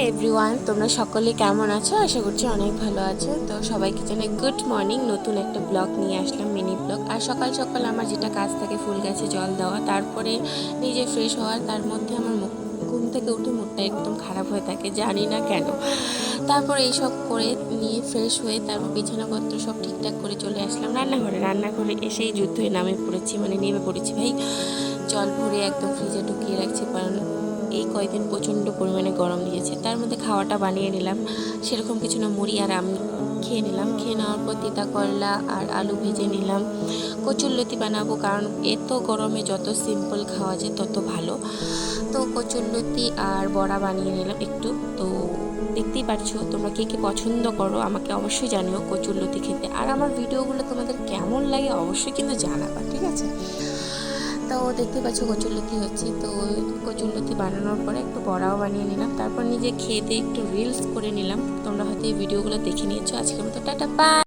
Everyone, তোমরা সকলে কেমন আছো? আশা করছি অনেক ভালো আছো। তো সবাইকে জানাই গুড মর্নিং। নতুন একটা ব্লগ নিয়ে আসলাম, মিনি ব্লগ। আর সকাল সকাল আমার যেটা কাজ থাকে ফুল গাছে জল দেওয়া, তারপরে নিজে ফ্রেশ হওয়ার, তার মধ্যে আমার ঘুম থেকে উঠে মুডটা একদম খারাপ হয়ে থাকে, জানি না কেন। তারপর এইসব করে নিয়ে ফ্রেশ হয়ে তারপর বিছানাপত্র সব ঠিকঠাক করে চলে আসলাম রান্নাঘরে এসেই যুদ্ধে নেমে পড়েছি ভাই। জল ভরে একদম ফ্রিজে ঢুকিয়ে রাখছি, কারণ এই কয়েকদিন প্রচণ্ড পরিমাণে গরম দিয়েছে। তার মধ্যে খাওয়াটা বানিয়ে নিলাম, সেরকম কিছু না, মুড়ি আর আম খেয়ে নিলাম। খেয়ে নেওয়ার পর তিতা করলা আর আলু ভেজে নিলাম। কচুরলতি বানাবো, কারণ এত গরমে যত সিম্পল খাওয়া যায় তত ভালো। তো কচুরলতি আর বড়া বানিয়ে নিলাম একটু। তো দেখতেই পারছো, তোমরা কে কে পছন্দ করো আমাকে অবশ্যই জানিও কচুরলতি খেতে। আর আমার ভিডিওগুলো তোমাদের কেমন লাগে অবশ্যই কিন্তু জানাবা, ঠিক আছে? তো দেখতে পাচ্ছ কচুরলতি হচ্ছে, তো কচুরলতি বানানোর পরে একটু বড়াও বানিয়ে নিলাম। তারপর নিজে খেতে একটু রিলস করে নিলাম। তোমরা হয়তো এই ভিডিওগুলো দেখে নিয়েছো। আজকের মতো টাটা, বাই।